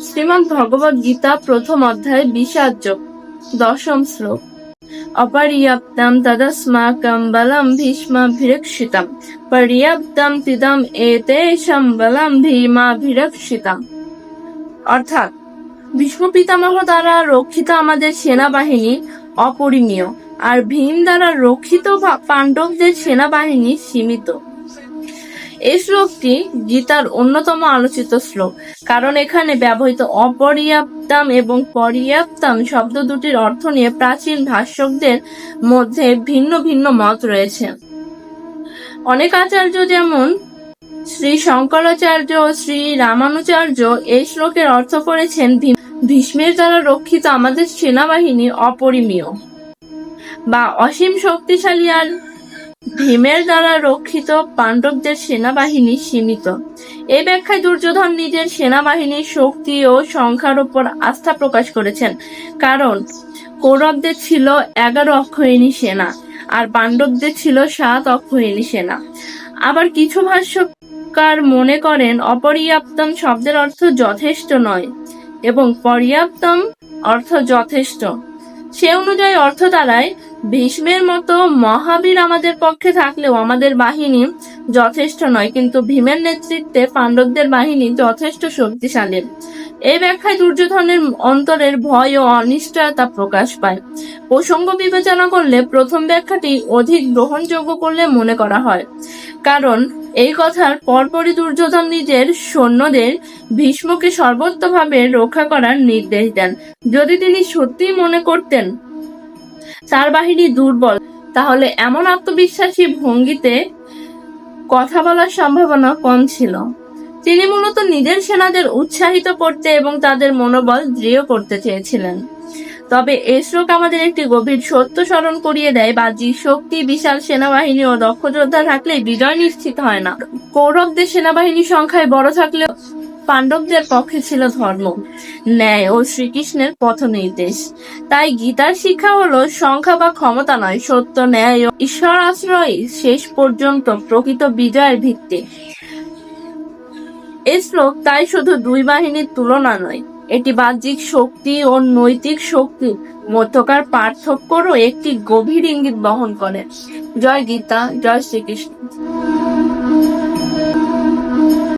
শ্রীমদ্ ভগবদ গীতা প্রথম অধ্যায় বিষাদযোগ 10ম শ্লোক। অপর্যাপ্তম তদস্মাকং বলম ভীষ্মাভিরক্ষিতম পর্যাপ্তম তিদম এতেষাং বলম ভীমাভিরক্ষিতম। অর্থাৎ ভীষ্ম পিতামহ দ্বারা রক্ষিত আমাদের সেনাবাহিনী অপরিমেয়, আর ভীম দ্বারা রক্ষিত পাণ্ডবদের সেনাবাহিনী সীমিত। এই শ্লোকটি গীতার অন্যতম আলোচিত শ্লোক, কারণ এখানে ব্যবহৃত অপর্যাপ্তম এবং পর্যাপ্তম শব্দ দুটির অর্থ নিয়ে প্রাচীন ভাষ্যকদের মধ্যে ভিন্ন ভিন্ন মত রয়েছে। অনেক আচার্য যেমন শ্রী শঙ্করাচার্য ও শ্রী রামানুচার্য এই শ্লোকের অর্থ করেছেন ভীষ্মের দ্বারা রক্ষিত আমাদের সেনাবাহিনী অপরিমেয় বা অসীম শক্তিশালী, আর ভীমের দ্বারা রক্ষিত পাণ্ডবদের সেনাবাহিনী সীমিত। এই ব্যাখ্যায় দুর্যোধন নিজের সেনাবাহিনীর শক্তি ও সংখ্যার উপর আস্থা প্রকাশ করেছেন, কারণ কৌরবদের ছিল 11 অক্ষৌহিণী সেনা আর পাণ্ডবদের ছিল 7 অক্ষৌহিণী সেনা। আবার কিছু ভাষ্যকার মনে করেন অপর্যাপ্তম শব্দের অর্থ যথেষ্ট নয় এবং পর্যাপ্তম অর্থ যথেষ্ট। সে অনুযায়ী অর্থ দাঁড়ায়, ভীষ্মের মতো মহাবীর আমাদের পক্ষে থাকলেও আমাদের বাহিনী যথেষ্ট নয়, কিন্তু ভীমের নেতৃত্বে পাণ্ডবদের বাহিনী যথেষ্ট শক্তিশালী। এই ব্যাখ্যায় দুর্যোধনের অন্তরের ভয় ও অনিশ্চয়তা প্রকাশ পায়। প্রসঙ্গ বিবেচনা করলে প্রথম ব্যাখ্যাটি অধিক গ্রহণযোগ্য করলে মনে করা হয়, কারণ এই কথার পরপরই দুর্যোধন নিজের সৈন্যদের ভীষ্মকে সর্বোত্তভাবে রক্ষা করার নির্দেশ দেন। যদি তিনি সত্যিই মনে করতেন তার বাহিনী দুর্বল, তাহলে এমন আত্মবিশ্বাসী ভঙ্গিতে কথা বলার সম্ভাবনা কম ছিল। তিনি মূলত নিজের সেনাদের উৎসাহিত করতে এবং তাদের মনোবল দৃঢ় করতে চেয়েছিলেন। তবে এই শ্লোক আমাদের একটি গভীর সত্য স্মরণ করিয়ে দেয়, বাহ্যিক শক্তি, বিশাল সেনাবাহিনী ও দক্ষ যোদ্ধা থাকলে বিজয় নিশ্চিত হয় না। কৌরবদের সেনাবাহিনী সংখ্যায় বড় থাকলেও পাণ্ডবদের পক্ষে ছিল ধর্ম, ন্যায় ও শ্রীকৃষ্ণের পথ নির্দেশ। তাই গীতার শিক্ষা হলো সংখ্যা বা ক্ষমতা নয়, সত্য, ন্যায় ও ঈশ্বর আশ্রয় শেষ পর্যন্ত প্রকৃত বিজয়ের ভিত্তি। এই শ্লোক তাই শুধু দুই বাহিনীর তুলনা নয়, এটি বাহ্যিক শক্তি ও নৈতিক শক্তির মধ্যকার পার্থক্যরও একটি গভীর ইঙ্গিত বহন করে। জয় গীতা, জয় শ্রীকৃষ্ণ।